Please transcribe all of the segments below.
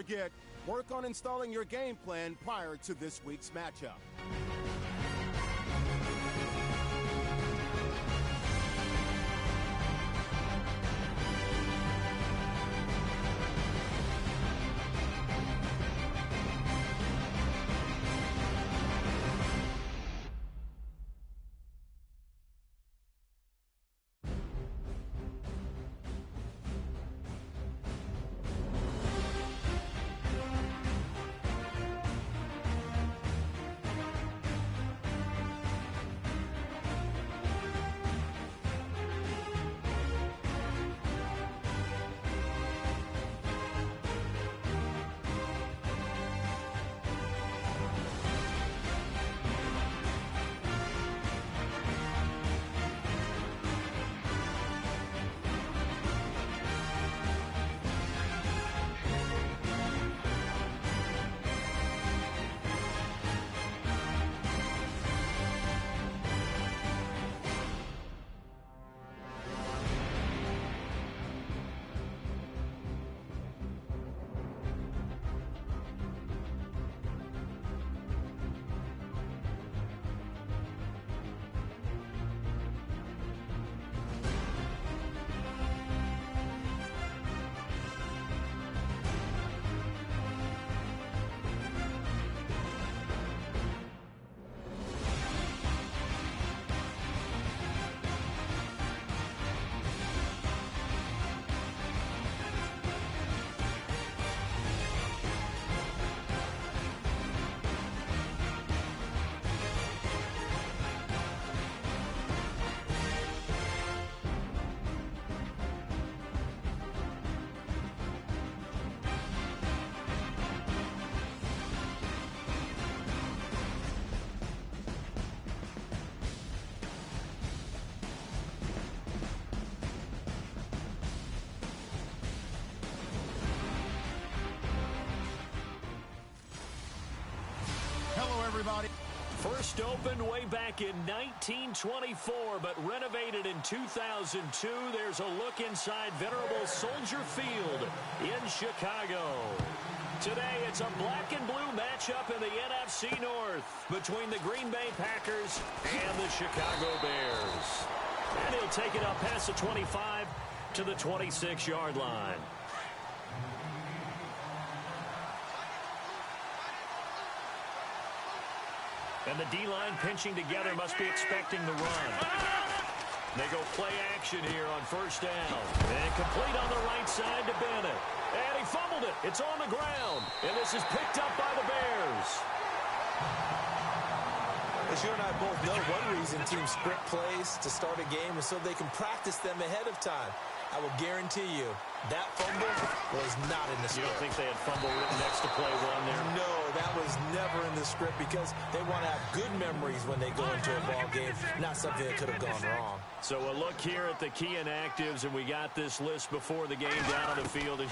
forget, work on installing your game plan prior to this week's matchup. Everybody. First opened way back in 1924, but renovated in 2002. There's a look inside venerable Soldier Field in Chicago. Today, it's a black and blue matchup in the NFC North between the Green Bay Packers and the Chicago Bears. And he'll take it up past the 25 to the 26-yard line. And the D-line pinching together must be expecting the run. They go play action here on first down. And complete on the right side to Bennett. And he fumbled it. It's on the ground. And this is picked up by the Bears. As you and I both know, one reason teams sprint plays to start a game is so they can practice them ahead of time. I will guarantee you that fumble was not in the script. You don't think they had fumble written next to play one there? No, that was never in the script because they want to have good memories when they go into a ball game, not something that could have gone wrong. So a look here at the key inactives, and we got this list before the game down on the field.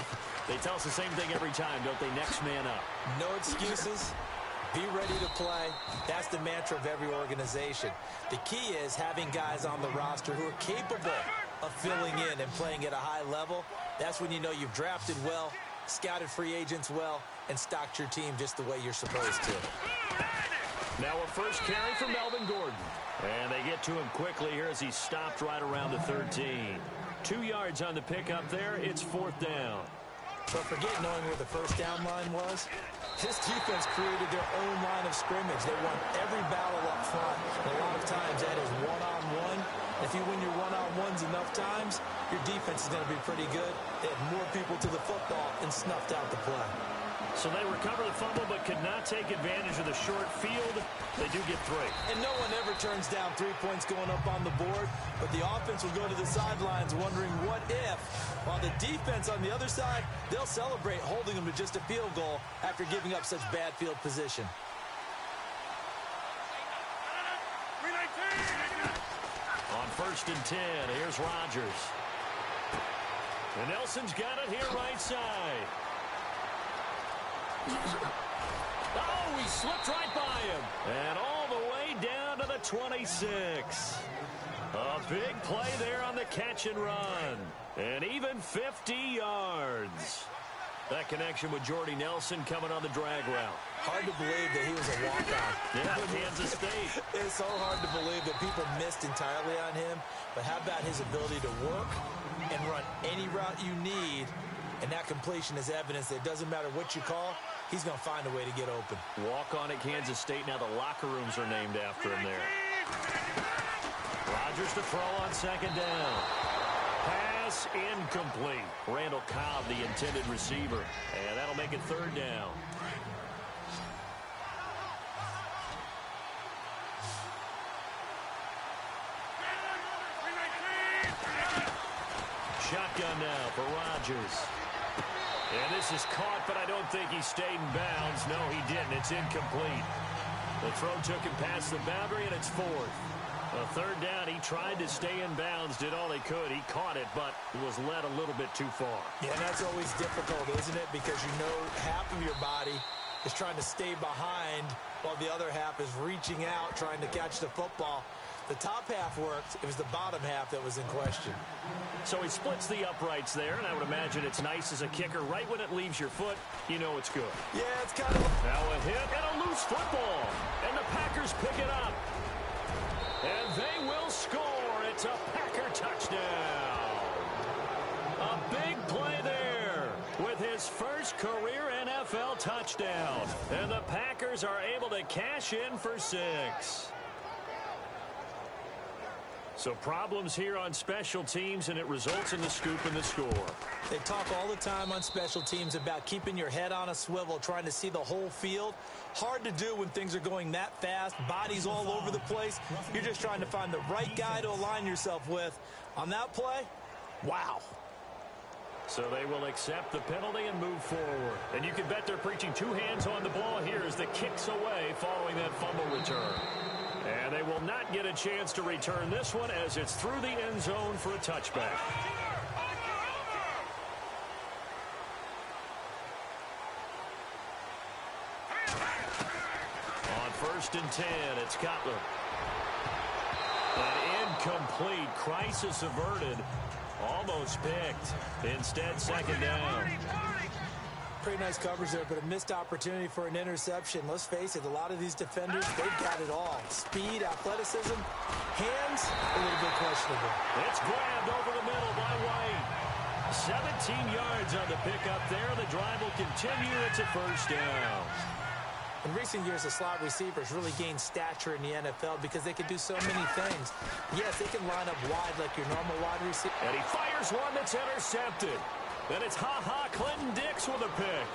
They tell us the same thing every time, don't they? Next man up. No excuses. Be ready to play. That's the mantra of every organization. The key is having guys on the roster who are capable of filling in and playing at a high level. That's when you know you've drafted well, scouted free agents well, and stocked your team just the way you're supposed to. Now a first carry for Melvin Gordon. And they get to him quickly here as he stopped right around the 13. 2 yards on the pickup there. It's fourth down. But forget knowing where the first down line was. This defense created their own line of scrimmage. They won every battle up front. And a lot of times that is one-on-one. If you win your one-on-ones enough times, your defense is going to be pretty good. They had more people to the football and snuffed out the play. So they recover the fumble but could not take advantage of the short field. They do get 3. And no one ever turns down 3 points going up on the board. But the offense will go to the sidelines wondering what if. While the defense on the other side, they'll celebrate holding them to just a field goal after giving up such bad field position. On first and 10, here's Rodgers. And Nelson's got it here right side. Oh, he slipped right by him. And all the way down to the 26. A big play there on the catch and run. And even 50 yards. That connection with Jordy Nelson coming on the drag route. Hard to believe that he was a walk-on. Yeah, Kansas State. It's so hard to believe that people missed entirely on him. But how about his ability to work and run any route you need? And that completion is evidence that it doesn't matter what you call, he's going to find a way to get open. Walk on at Kansas State. Now the locker rooms are named after him there. Rodgers to throw on second down. Pass incomplete. Randall Cobb, the intended receiver. And that'll make it third down. Shotgun now for Rodgers. And this is caught, but I don't think he stayed in bounds. No, he didn't. It's incomplete. The throw took him past the boundary, and it's fourth. A third down, he tried to stay in bounds, did all he could. He caught it, but was led a little bit too far. Yeah, that's always difficult, isn't it? Because you know half of your body is trying to stay behind while the other half is reaching out, trying to catch the football. The top half worked. It was the bottom half that was in question. So he splits the uprights there, and I would imagine it's nice as a kicker. Right when it leaves your foot, you know it's good. Yeah, it's kind of... Now a hit and a loose football. And the Packers pick it up. And they will score. It's a Packer touchdown. A big play there with his first career NFL touchdown. And the Packers are able to cash in for 6. So problems here on special teams, and it results in the scoop and the score. They talk all the time on special teams about keeping your head on a swivel, trying to see the whole field. Hard to do when things are going that fast, bodies all over the place. You're just trying to find the right guy to align yourself with. On that play, wow. So they will accept the penalty and move forward. And you can bet they're preaching 2 hands on the ball here as the kick's away following that fumble return. And they will not get a chance to return this one as it's through the end zone for a touchback. On 1st and 10, it's Cutler. An incomplete, crisis averted, almost picked. Instead, second down. Pretty nice coverage there, but a missed opportunity for an interception. Let's face it, a lot of these defenders, they've got it all. Speed, athleticism, hands, a little bit questionable. It's grabbed over the middle by White. 17 yards on the pickup there. The drive will continue. It's a first down. In recent years, the slot receivers really gained stature in the NFL because they can do so many things. Yes, they can line up wide like your normal wide receiver. And he fires one that's intercepted. Then it's Clinton Dix with a pick.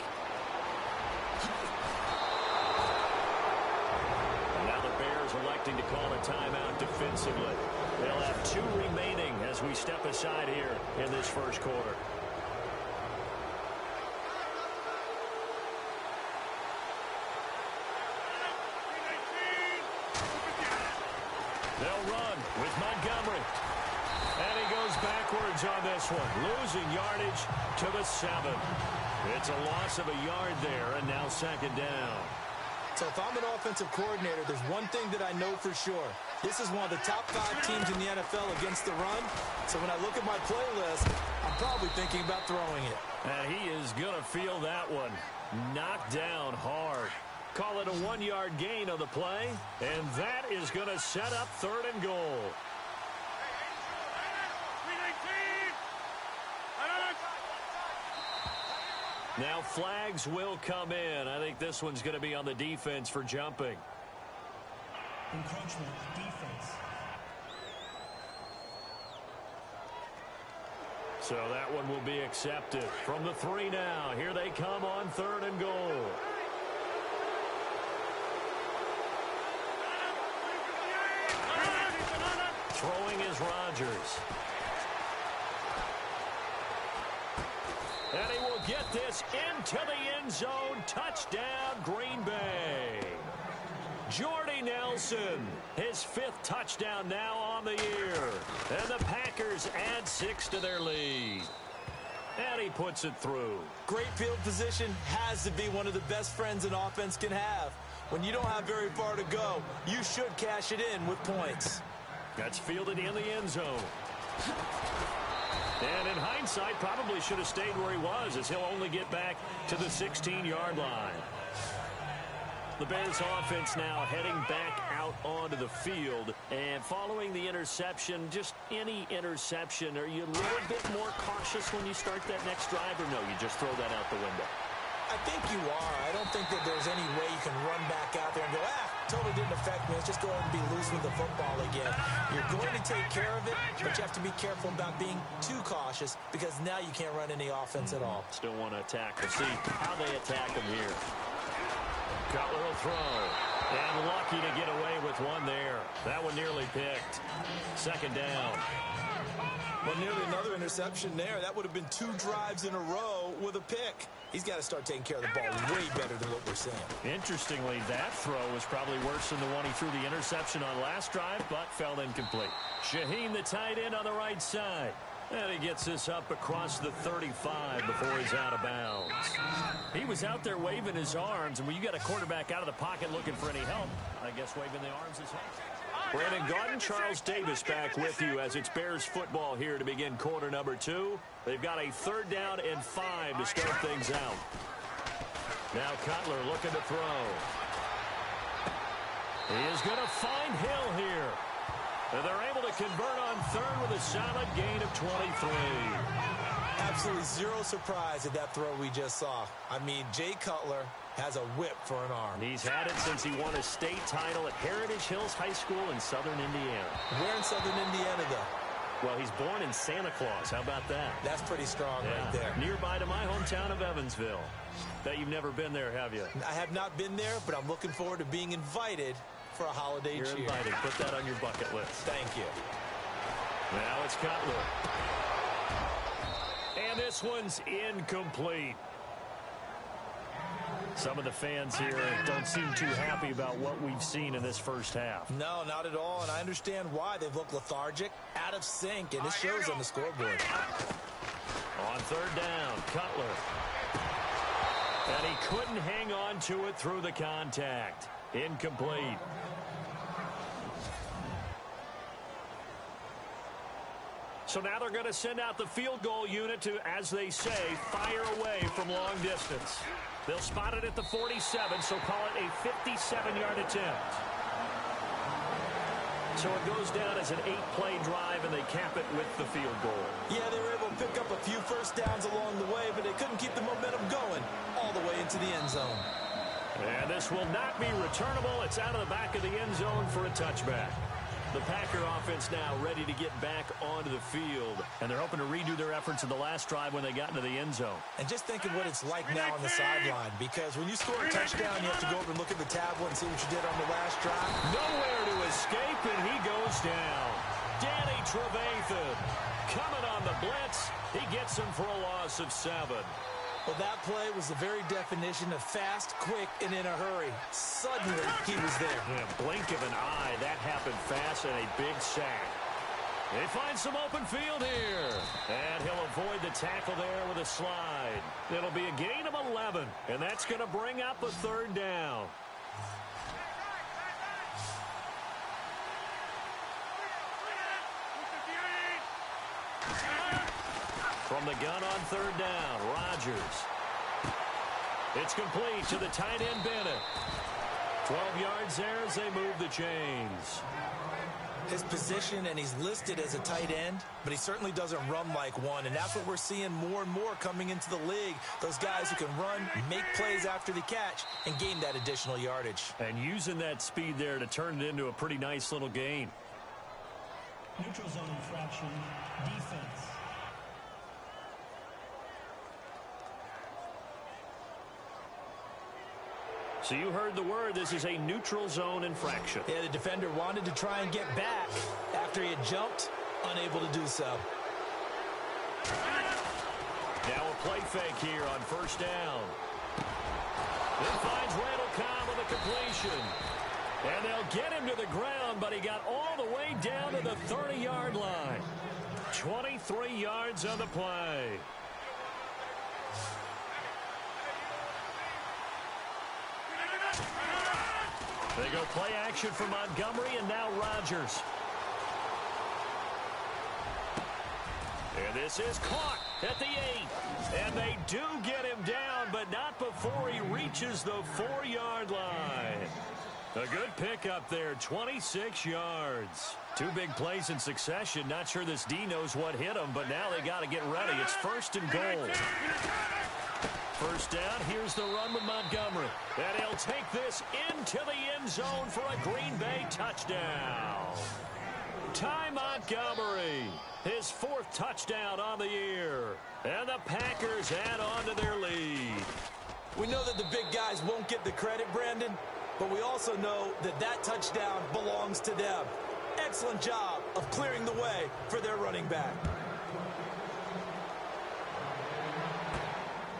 And now the Bears electing to call a timeout defensively. They'll have 2 remaining as we step aside here in this first quarter. They'll run with Montgomery. And he goes backwards on this one, losing yardage to the 7. It's a loss of a yard there, and now second down. So if I'm an offensive coordinator, there's one thing that I know for sure. This is one of the top 5 teams in the NFL against the run. So when I look at my playlist, I'm probably thinking about throwing it. And he is going to feel that one. Knocked down hard. Call it a 1-yard gain on the play, and that is going to set up 3rd and goal. Now flags will come in. I think this one's going to be on the defense for jumping. Encroachment, defense. So that one will be accepted. From the 3 now. Here they come on 3rd and goal. Throwing is Rodgers. And he will get this into the end zone. Touchdown, Green Bay. Jordy Nelson, his 5th touchdown now on the year. And the Packers add 6 to their lead. And he puts it through. Great field position has to be one of the best friends an offense can have. When you don't have very far to go, you should cash it in with points. That's fielded in the end zone. And in hindsight, probably should have stayed where he was, as he'll only get back to the 16-yard line. The Bears offense now heading back out onto the field. And following the interception, just any interception, are you a little bit more cautious when you start that next drive, or no, you just throw that out the window? I think you are. I don't think that there's any way you can run back out there and go, totally didn't affect me. Let's just go ahead and be loose with the football again. You're going to take care of it, but you have to be careful about being too cautious because now you can't run any offense at all. Still want to attack. We'll see how they attack him here. Cutler will throw. And lucky to get away with one there. That one nearly picked. Second down. Well, nearly another interception there. That would have been 2 drives in a row with a pick. He's got to start taking care of the ball way better than what we're seeing. Interestingly, that throw was probably worse than the one he threw the interception on last drive, but fell incomplete. Shaheen, the tight end, on the right side. And he gets this up across the 35 before he's out of bounds. He was out there waving his arms, and when you got a quarterback out of the pocket looking for any help, I guess waving the arms is help. Brandon Gaudin, Charles Davis back with you as it's Bears football here to begin quarter number 2. They've got a 3rd down and 5 to start things out. Now Cutler looking to throw. He is going to find Hill here. And they're able to convert on 3rd with a solid gain of 23. Absolutely zero surprise at that throw we just saw. I mean, Jay Cutler has a whip for an arm. He's had it since he won a state title at Heritage Hills High School in southern Indiana. Where in southern Indiana, though? Well, he's born in Santa Claus. How about that? That's pretty strong right there. Nearby to my hometown of Evansville. Bet you've never been there, have you? I have not been there, but I'm looking forward to being invited for a holiday cheer. You're invited. Put that on your bucket list. Thank you. Now it's Cutler. And this one's incomplete. Some of the fans here don't seem too happy about what we've seen in this first half. No, not at all, and I understand why. They've looked lethargic, out of sync, and it shows on the scoreboard. On 3rd down, Cutler. And he couldn't hang on to it through the contact. Incomplete. So now they're going to send out the field goal unit to, as they say, fire away from long distance. They'll spot it at the 47, so call it a 57-yard attempt. So it goes down as an 8-play drive, and they cap it with the field goal. Yeah, they were able to pick up a few first downs along the way, but they couldn't keep the momentum going all the way into the end zone. And this will not be returnable. It's out of the back of the end zone for a touchback. The Packer offense now ready to get back onto the field. And they're hoping to redo their efforts in the last drive when they got into the end zone. And just think of what it's like now on the sideline. Because when you score a touchdown, you have to go over and look at the tablet and see what you did on the last drive. Nowhere to escape, and he goes down. Danny Trevathan coming on the blitz. He gets him for a loss of 7. Well, that play was the very definition of fast, quick, and in a hurry. Suddenly, he was there. In a blink of an eye, that happened fast, and a big sack. They find some open field here. And he'll avoid the tackle there with a slide. It'll be a gain of 11, and that's going to bring up a 3rd down. From the gun on 3rd down, Rodgers. It's complete to the tight end, Bennett. 12 yards there as they move the chains. His position, and he's listed as a tight end, but he certainly doesn't run like one, and that's what we're seeing more and more coming into the league. Those guys who can run, make plays after the catch, and gain that additional yardage. And using that speed there to turn it into a pretty nice little gain. Neutral zone infraction, defense. So you heard the word. This is a neutral zone infraction. Yeah, the defender wanted to try and get back after he had jumped, unable to do so. Now a play fake here on 1st down. Then finds Randall Cobb with a completion. And they'll get him to the ground, but he got all the way down to the 30-yard line. 23 yards on the play. They go play action for Montgomery, and now Rodgers. And this is caught at the 8. And they do get him down, but not before he reaches the 4-yard line. A good pickup there, 26 yards. 2 big plays in succession. Not sure this D knows what hit him, but now they got to get ready. It's 1st and goal. First down, here's the run with Montgomery. And he'll take this into the end zone for a Green Bay touchdown. Ty Montgomery, his 4th touchdown on the year. And the Packers add on to their lead. We know that the big guys won't get the credit, Brandon, but we also know that that touchdown belongs to them. Excellent job of clearing the way for their running back.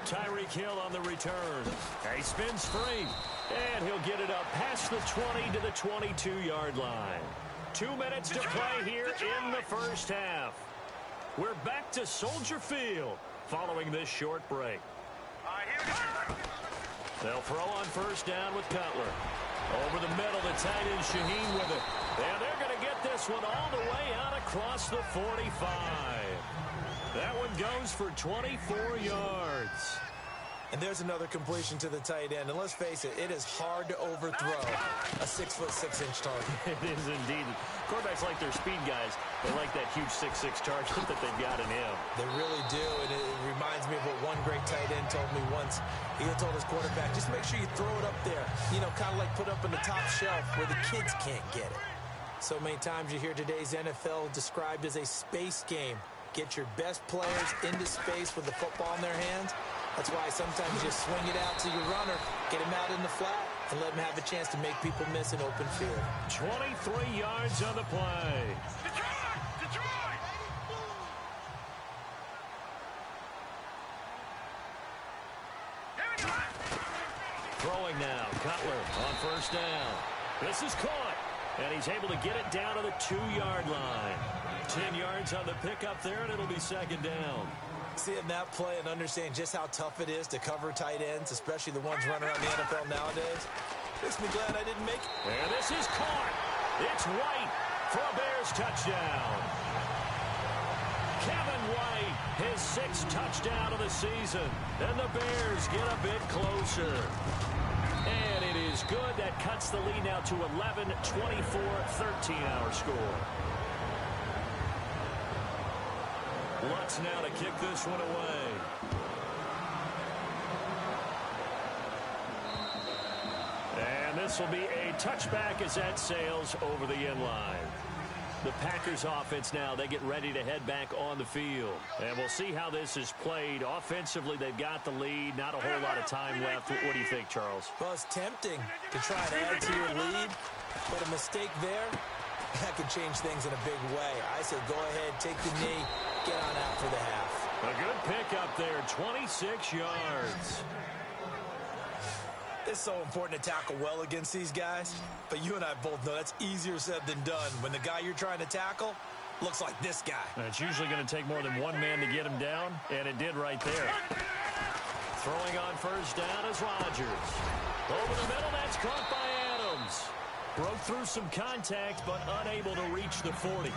Tyreek Hill on the return. He spins free, and he'll get it up past the 20 to the 22-yard line. 2 minutes to play here in the first half. We're back to Soldier Field following this short break. They'll throw on first down with Cutler. Over the middle, the tight end Shaheen with it. And they're going to get this one all the way out across the 45. That one goes for 24 yards. And there's another completion to the tight end. And let's face it, it is hard to overthrow a 6'6" target. It is indeed. Quarterbacks like their speed guys. They like that huge 6'6" target that they've got in him. They really do. And it reminds me of what one great tight end told me once. He had told his quarterback, just make sure you throw it up there. You know, kind of like put up on the top shelf where the kids can't get it. So many times you hear today's NFL described as a space game. Get your best players into space with the football in their hands. That's why sometimes you swing it out to your runner, get him out in the flat, and let him have a chance to make people miss an open field. 23 yards on the play. Detroit! Throwing now, Cutler on first down. This is caught, and he's able to get it down to the 2-yard line. 10 yards on the pickup there, and it'll be second down. Seeing that play and understand just how tough it is to cover tight ends, especially the ones running around the NFL nowadays, makes me glad I didn't make it. And this is caught. It's White for a Bears touchdown. Kevin White, his 6th touchdown of the season. And the Bears get a bit closer. And it is good. That cuts the lead now to 11, 24, 13 our score. Lutz now to kick this one away. And this will be a touchback as that sails over the end line. The Packers offense now, they get ready to head back on the field. And we'll see how this is played. Offensively, they've got the lead. Not a whole lot of time left. What do you think, Charles? Well, it's tempting to try to add to your lead, but a mistake there, that could change things in a big way. I say go ahead, take the knee, get on out for the half. A good pickup there, 26 yards. It's so important to tackle well against these guys, but you and I both know that's easier said than done when the guy you're trying to tackle looks like this guy. It's usually going to take more than one man to get him down, and it did right there. Throwing on first down is Rodgers. Over the middle, that's caught by Adams. Broke through some contact, but unable to reach the 40.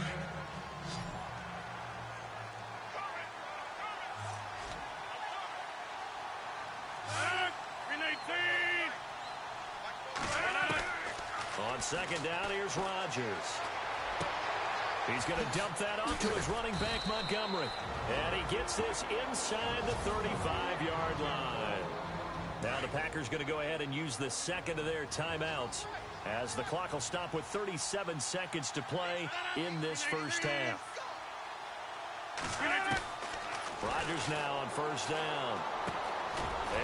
On second down, here's Rodgers. He's going to dump that off to his running back, Montgomery. And he gets this inside the 35-yard line. Now the Packers going to go ahead and use the second of their timeouts as the clock will stop with 37 seconds to play in this first half. Rodgers now on first down.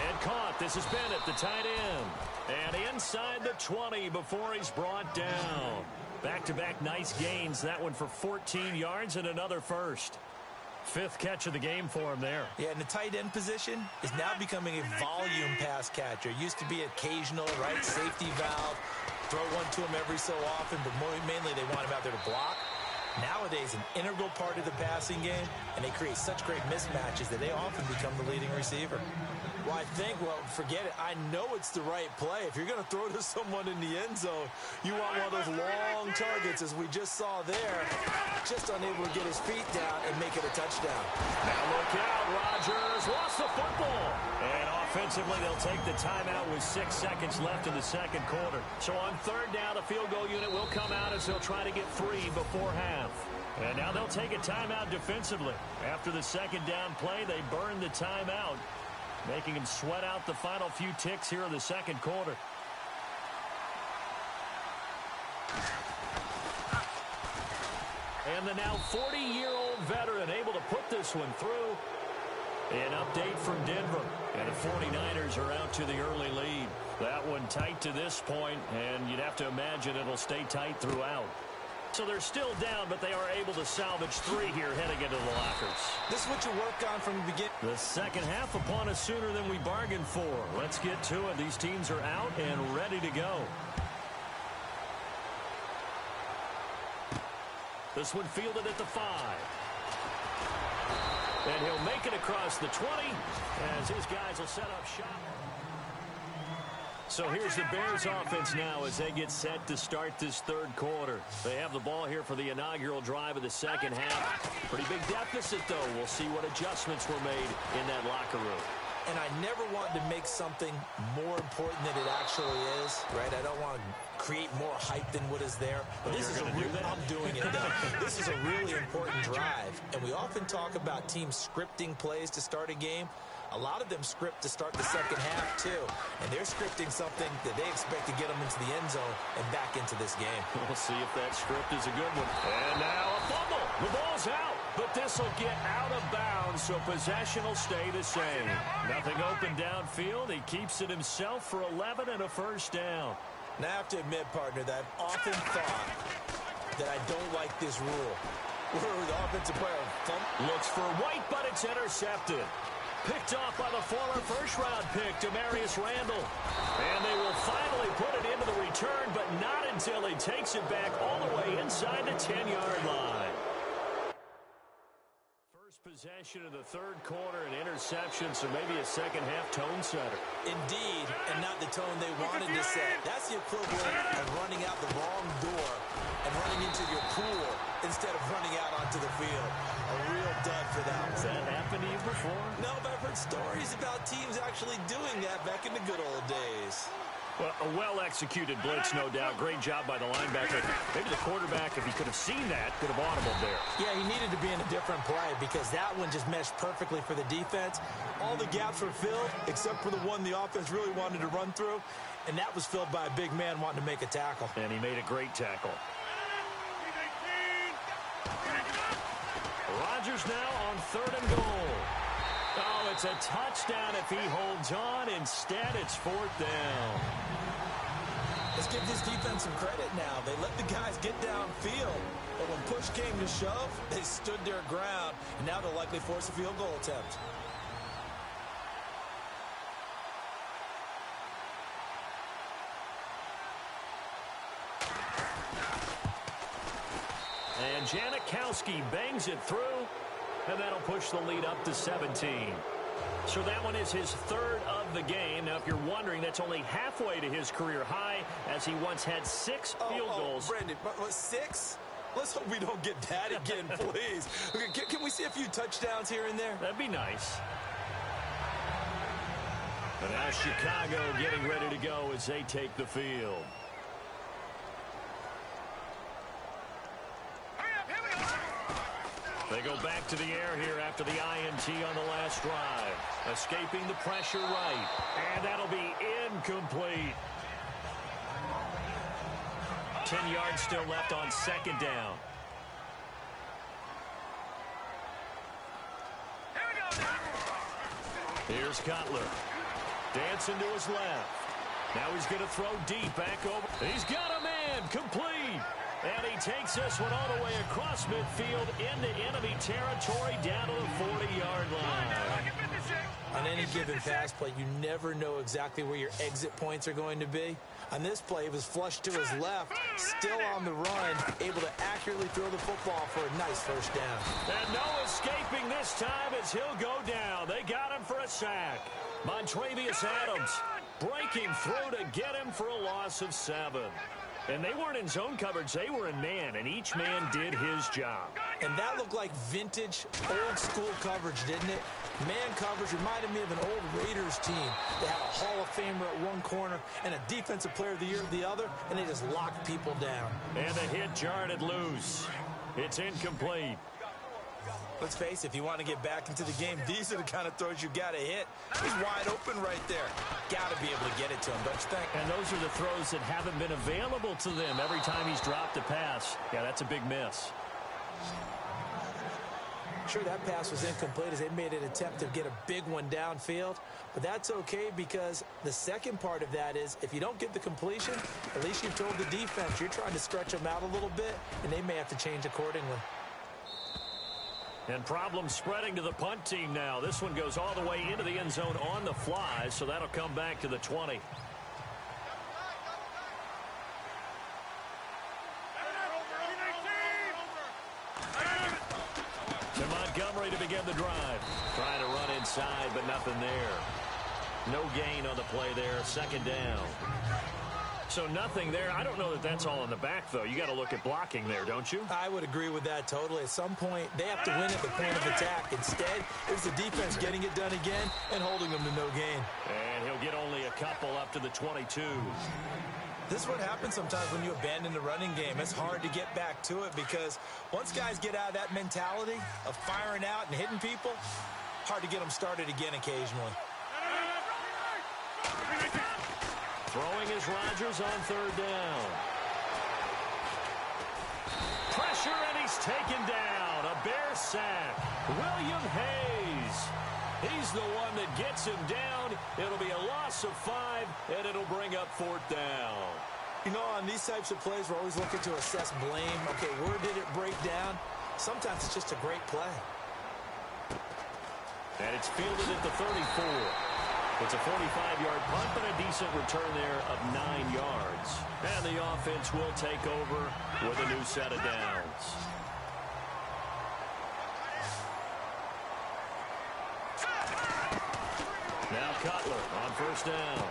And caught. This is Bennett, the tight end. And inside the 20 before he's brought down. Back-to-back nice gains. That one for 14 yards and another first. 5th catch of the game for him there. Yeah, and the tight end position is now becoming a volume pass catcher. Used to be occasional, right? Safety valve. Throw one to him every so often, but mainly they want him out there to block. Nowadays, an integral part of the passing game, and they create such great mismatches that they often become the leading receiver. Well, forget it. I know it's the right play. If you're going to throw to someone in the end zone, you want one of those long targets, as we just saw there. Just unable to get his feet down and make it a touchdown. Now look out, Rodgers lost the football. And offensively, they'll take the timeout with 6 seconds left in the second quarter. So on third down, the field goal unit will come out as they'll try to get 3 before half. And now they'll take a timeout defensively. After the second down play, they burn the timeout, making him sweat out the final few ticks here in the second quarter. And the now 40-year-old veteran able to put this one through. An update from Denver. And the 49ers are out to the early lead. That one tight to this point, and you'd have to imagine it'll stay tight throughout. So they're still down, but they are able to salvage 3 here heading into the lockers. This is what you work on from the beginning. The second half upon us sooner than we bargained for. Let's get to it. These teams are out and ready to go. This one fielded at the 5. And he'll make it across the 20 as his guys will set up shop. So here's the Bears offense now as they get set to start this third quarter. They have the ball here for the inaugural drive of the second half. Pretty big deficit, though. We'll see what adjustments were made in that locker room. And I never want to make something more important than it actually is, right? I don't want to create more hype than what is there. But this is I'm doing it now. This is a really important drive. And we often talk about teams scripting plays to start a game. A lot of them script to start the second half, too. And they're scripting something that they expect to get them into the end zone and back into this game. We'll see if that script is a good one. And now a fumble. The ball's out. But this will get out of bounds, so possession will stay the same. Nothing open downfield. He keeps it himself for 11 and a first down. Now, I have to admit, partner, that I've often thought that I don't like this rule. Where the offensive player looks for White, but it's intercepted. Picked off by the former first-round pick, Demarius Randall. And they will finally put it into the return, but not until he takes it back all the way inside the 10-yard line. First possession of the third quarter, an interception, so maybe a second-half tone setter. Indeed, and not the tone they wanted to set. That's the equivalent of running out the wrong door and running into your pool instead of running out onto the field. A real dud for that one. Has that happened to you before? No, but I've heard stories about teams actually doing that back in the good old days. Well, a well-executed blitz, no doubt. Great job by the linebacker. Maybe the quarterback, if he could have seen that, could have audibled there. Yeah, he needed to be in a different play because that one just meshed perfectly for the defense. All the gaps were filled except for the one the offense really wanted to run through, and that was filled by a big man wanting to make a tackle. And he made a great tackle. Rodgers now on 3rd and goal. Oh, it's a touchdown if he holds on. Instead, it's 4th down. Let's give this defense some credit now. They let the guys get downfield. But when push came to shove, they stood their ground. And now they'll likely force a field goal attempt. And Janikowski bangs it through. And that'll push the lead up to 17. So that one is his 3rd of the game. Now, if you're wondering, that's only halfway to his career high, as he once had 6 field goals. Brandon, but 6? Let's hope we don't get that again, please. Okay, can we see a few touchdowns here and there? That'd be nice. But now Chicago getting ready to go as they take the field. They go back to the air here after the INT on the last drive. Escaping the pressure right. And that'll be incomplete. 10 yards still left on 2nd down. Here's Cutler. Dancing to his left. Now he's going to throw deep back over. He's got a man. Complete. And he takes this one all the way across midfield into enemy territory down to the 40-yard line. On any given pass play, you never know exactly where your exit points are going to be. On this play, it was flushed to his left, still on the run, able to accurately throw the football for a nice first down. And no escaping this time as he'll go down. They got him for a sack. Montravius Adams breaking through to get him for a loss of 7. And they weren't in zone coverage, they were in man, and each man did his job. And that looked like vintage, old-school coverage, didn't it? Man coverage reminded me of an old Raiders team. They had a Hall of Famer at one corner and a Defensive Player of the Year at the other, and they just locked people down. And the hit jarred it loose. It's incomplete. Let's face it, if you want to get back into the game, these are the kind of throws you got to hit. He's wide open right there. Got to be able to get it to him, don't you think? And those are the throws that haven't been available to them every time he's dropped a pass. Yeah, that's a big miss. Sure, that pass was incomplete as they made an attempt to get a big one downfield. But that's okay because the second part of that is if you don't get the completion, at least you've told the defense you're trying to stretch them out a little bit, and they may have to change accordingly. And problems spreading to the punt team now. This one goes all the way into the end zone on the fly, so that'll come back to the 20. To Montgomery to begin the drive. Trying to run inside, but nothing there. No gain on the play there. Second down. So nothing there. I don't know that that's all in the back, though. You got to look at blocking there, don't you? I would agree with that totally. At some point, they have to win at the point of attack. Instead, it was the defense getting it done again and holding them to no gain. And he'll get only a couple up to the 22. This is what happens sometimes when you abandon the running game. It's hard to get back to it because once guys get out of that mentality of firing out and hitting people, hard to get them started again occasionally. Throwing is Rodgers on third down. Pressure, and he's taken down. A Bear sack. William Hayes. He's the one that gets him down. It'll be a loss of 5, and it'll bring up fourth down. You know, on these types of plays, we're always looking to assess blame. Okay, where did it break down? Sometimes it's just a great play. And it's fielded at the 34. It's a 45-yard punt, but a decent return there of 9 yards. And the offense will take over with a new set of downs. Now Cutler on first down.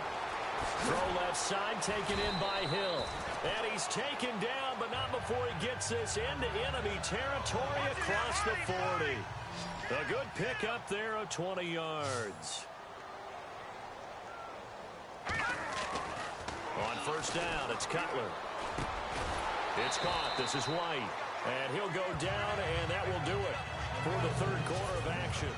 Throw left side, taken in by Hill. And he's taken down, but not before he gets this into enemy territory across the 40. A good pick up there of 20 yards. On first down, it's Cutler. It's caught. This is White. And he'll go down, and that will do it for the third quarter of action.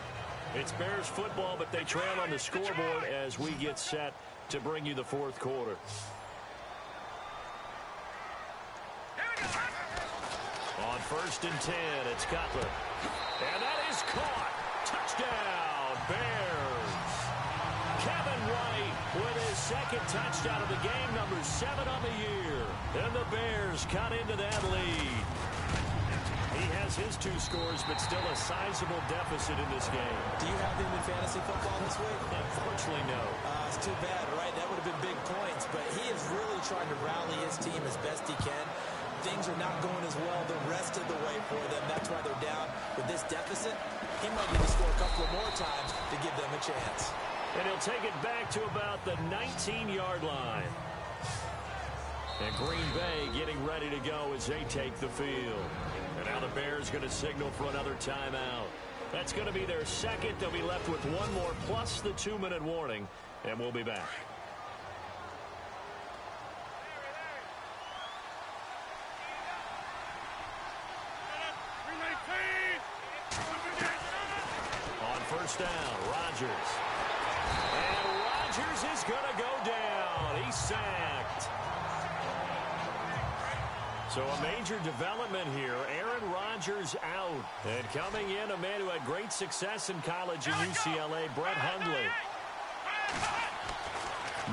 It's Bears football, but they trail on the scoreboard as we get set to bring you the fourth quarter. On first and 10, it's Cutler. And that is caught. Touchdown, Bears. Kevin White with his second touchdown of the game, number 7 on the year. And the Bears cut into that lead. He has his 2 scores, but still a sizable deficit in this game. Do you have him in fantasy football this week? Unfortunately, no. It's too bad, right? That would have been big points, but he is really trying to rally his team as best he can. Things are not going as well the rest of the way for them. That's why they're down with this deficit. He might need to score a couple of more times to give them a chance. And he'll take it back to about the 19-yard line. And Green Bay getting ready to go as they take the field. And now the Bears going to signal for another timeout. That's going to be their second. They'll be left with one more plus the 2-minute warning. And we'll be back. On first down, Rodgers. And Rodgers is going to go down. He's sacked. So a major development here. Aaron Rodgers out. And coming in, a man who had great success in college in UCLA, Brett Hundley.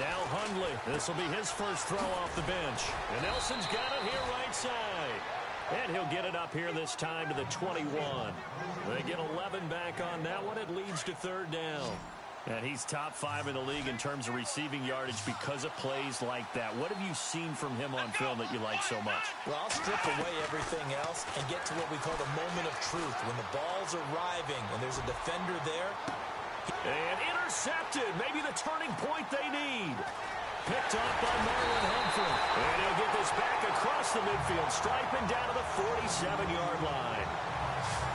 Now Hundley. This will be his first throw off the bench. And Nelson's got it here right side. And he'll get it up here this time to the 21. They get 11 back on that one. It leads to third down. And he's top 5 in the league in terms of receiving yardage because of plays like that. What have you seen from him on film that you like so much? Well, I'll strip away everything else and get to what we call the moment of truth. When the ball's arriving and there's a defender there. And intercepted. Maybe the turning point they need. Picked off by Marlon Humphrey. And he'll get this back across the midfield stripe and down to the 47-yard line.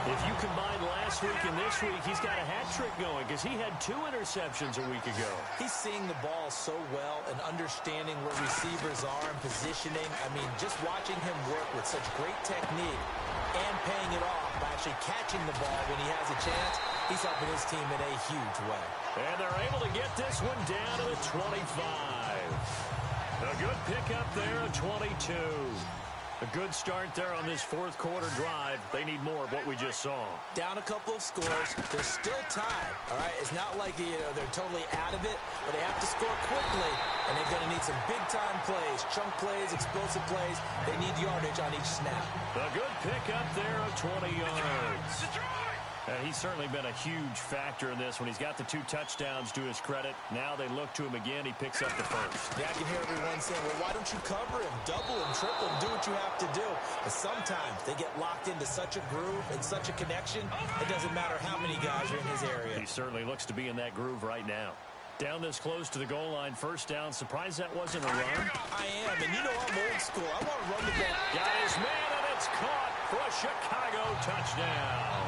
If you combine last week and this week, he's got a hat trick going because he had 2 interceptions a week ago. He's seeing the ball so well and understanding where receivers are and positioning. I mean, just watching him work with such great technique and paying it off by actually catching the ball when he has a chance, he's helping his team in a huge way. And they're able to get this one down to the 25. A good pickup there, a 22. A good start there on this fourth quarter drive. They need more of what we just saw. Down a couple of scores. There's still time, all right? It's not like they're totally out of it, but they have to score quickly, and they're going to need some big-time plays, chunk plays, explosive plays. They need yardage on each snap. A good pickup there of 20 yards. And he's certainly been a huge factor in this when he's got the 2 touchdowns to his credit. Now they look to him again. He picks up the first. Yeah, I can hear everyone saying, well, why don't you cover him, double him, triple him, do what you have to do. But sometimes they get locked into such a groove and such a connection, it doesn't matter how many guys are in his area. He certainly looks to be in that groove right now. Down this close to the goal line, first down. Surprised that wasn't a run. I am, and you know I'm old school. I want to run the ball. Got his man, and it's caught for a Chicago touchdown.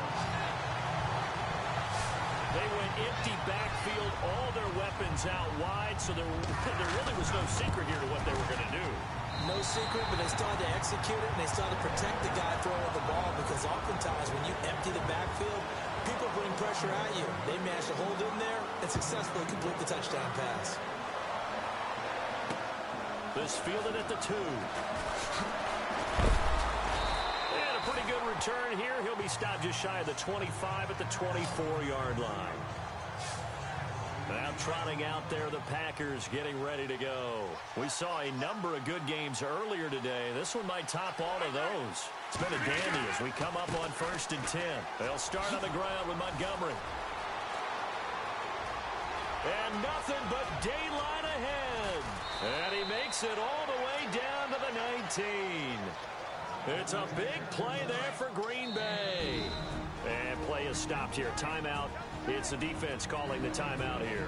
They went empty backfield, all their weapons out wide, so there really was no secret here to what they were going to do. No secret, but they still had to execute it, and they still had to protect the guy throwing the ball, because oftentimes when you empty the backfield, people bring pressure at you. They managed to hold in there and successfully complete the touchdown pass. This fielded at the 2. Pretty good return here. He'll be stopped just shy of the 25 at the 24-yard line. Now trotting out there, the Packers getting ready to go. We saw a number of good games earlier today. This one might top all of those. It's been a dandy as we come up on 1st and 10. They'll start on the ground with Montgomery. And nothing but daylight ahead. And he makes it all the way down to the 19. It's a big play there for Green Bay. And play is stopped here. Timeout. It's the defense calling the timeout here.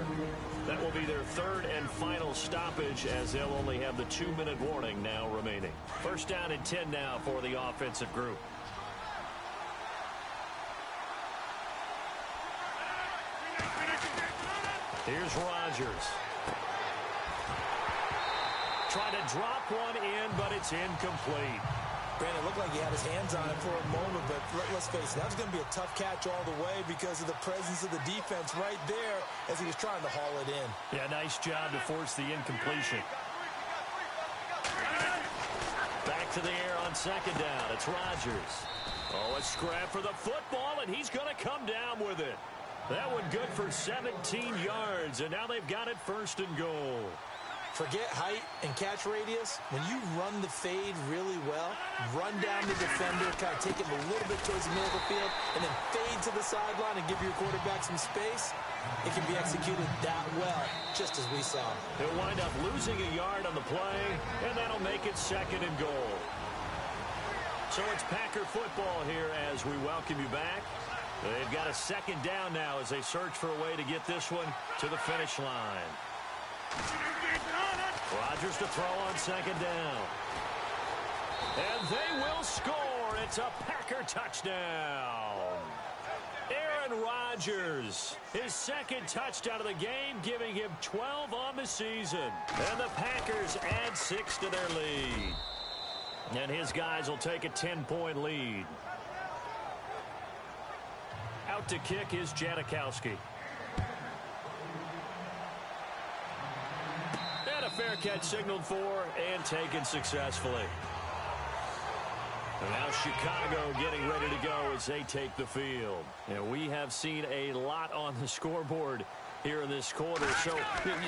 That will be their 3rd and final stoppage, as they'll only have the 2-minute warning now remaining. First down and 10 now for the offensive group. Here's Rodgers. Trying to drop one in, but it's incomplete. Brandon, it looked like he had his hands on it for a moment, but let's face it, that was going to be a tough catch all the way because of the presence of the defense right there as he was trying to haul it in. Yeah, nice job to force the incompletion. Back to the air on 2nd down. It's Rodgers. Oh, a scrap for the football, and he's going to come down with it. That one good for 17 yards, and now they've got it 1st and goal. Forget height and catch radius. When you run the fade really well, run down the defender, kind of take him a little bit towards the middle of the field, and then fade to the sideline and give your quarterback some space, it can be executed that well, just as we saw. He'll wind up losing a yard on the play, and that'll make it 2nd and goal. So it's Packer football here as we welcome you back. They've got a 2nd down now as they search for a way to get this one to the finish line. Rodgers to throw on 2nd down. And they will score. It's a Packer touchdown. Aaron Rodgers, his 2nd touchdown of the game, giving him 12 on the season. And the Packers add 6 to their lead. And his guys will take a 10-point lead. Out to kick is Janikowski. And a fair catch signaled for and taken successfully. And now Chicago getting ready to go as they take the field. And we have seen a lot on the scoreboard here in this quarter. So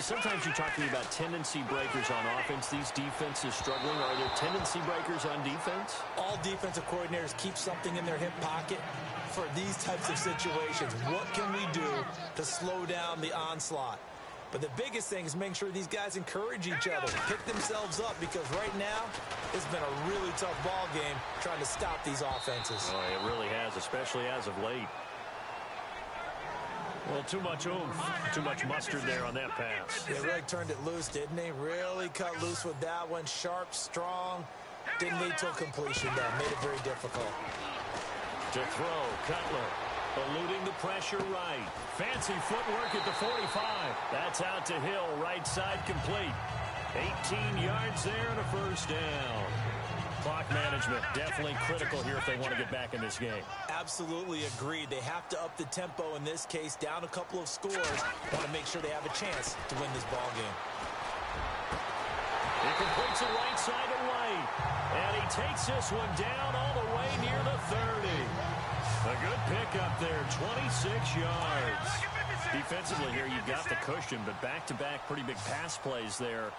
sometimes you're talking about tendency breakers on offense. These defenses struggling. Are there tendency breakers on defense? All defensive coordinators keep something in their hip pocket for these types of situations. What can we do to slow down the onslaught? But the biggest thing is making sure these guys encourage each other, pick themselves up, because right now it's been a really tough ball game trying to stop these offenses. Oh, it really has, especially as of late. Well, too much oomph, too much mustard there on that pass. They really turned it loose, didn't they? Really cut loose with that one. Sharp, strong. Didn't wait till completion, though. Made it very difficult. To throw, Cutler. Eluding the pressure right. Fancy footwork at the 45. That's out to Hill, right side complete. 18 yards there and a first down. Clock management definitely critical here if they want to get back in this game. Absolutely agreed. They have to up the tempo in this case, down a couple of scores. Want to make sure they have a chance to win this ball game. He completes it right side to White. And he takes this one down all the way near the 30. A good pickup there, 26 yards. Defensively here, you've got the cushion, but back-to-back pretty big pass plays there.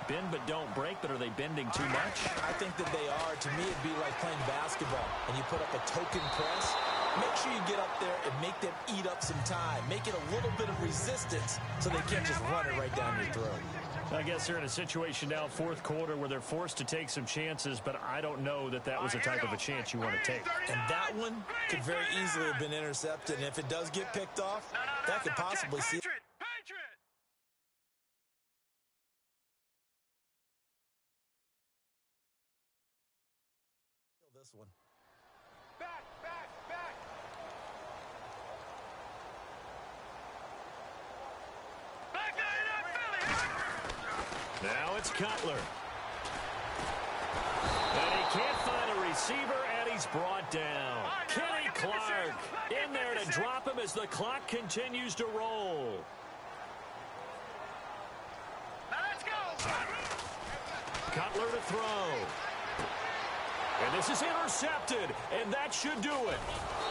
Bend but don't break, but are they bending too much? I think that they are. To me, it'd be like playing basketball, and you put up a token press. Make sure you get up there and make them eat up some time. Make it a little bit of resistance so they can't just run it right down your throat. I guess they're in a situation now, fourth quarter, where they're forced to take some chances, but I don't know that that was the type of a chance you want to take. And that one could very easily have been intercepted, and if it does get picked off, that could possibly see it. This one. Back. Now it's Cutler. And he can't find a receiver, and he's brought down. Kenny Clark in there to drop him as the clock continues to roll. Let's go. Cutler to throw. And this is intercepted, and that should do it.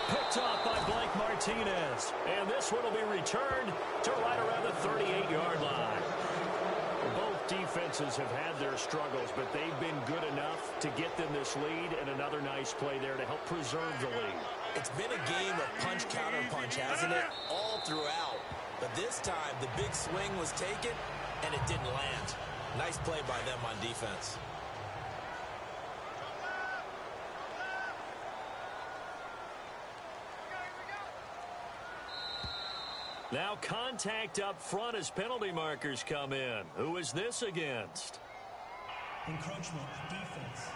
Picked off by Blake Martinez. And this one will be returned to right around the 38-yard line. Both defenses have had their struggles, but they've been good enough to get them this lead, and another nice play there to help preserve the lead. It's been a game of punch-counter-punch, hasn't it? All throughout. But this time, the big swing was taken, and it didn't land. Nice play by them on defense. Now contact up front as penalty markers come in. Who is this against? Encroachment, defense.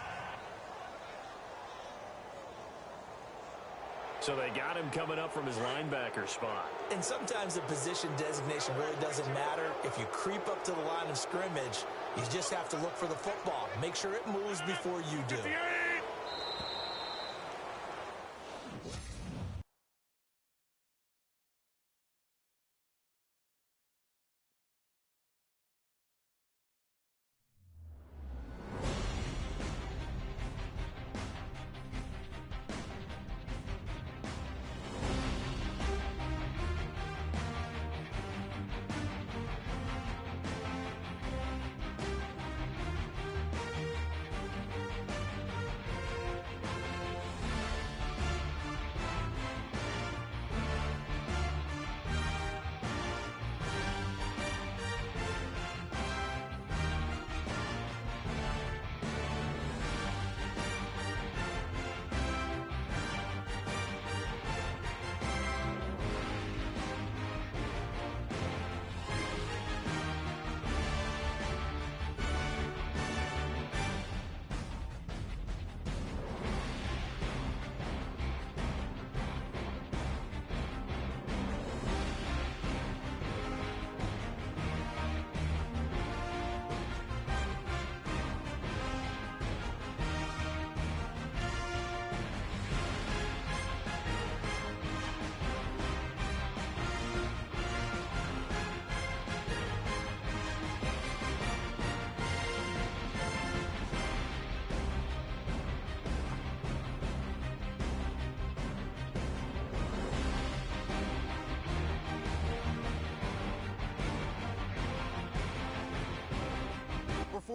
So they got him coming up from his linebacker spot. And sometimes the position designation really doesn't matter. If you creep up to the line of scrimmage, you just have to look for the football. Make sure it moves before you do.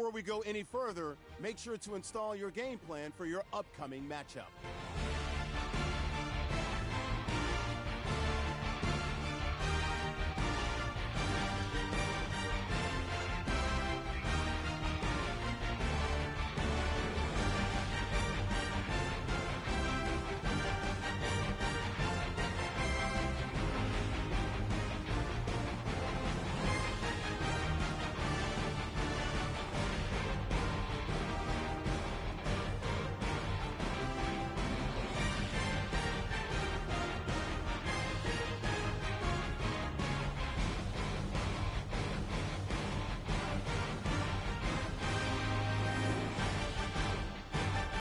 Before we go any further, make sure to install your game plan for your upcoming matchup.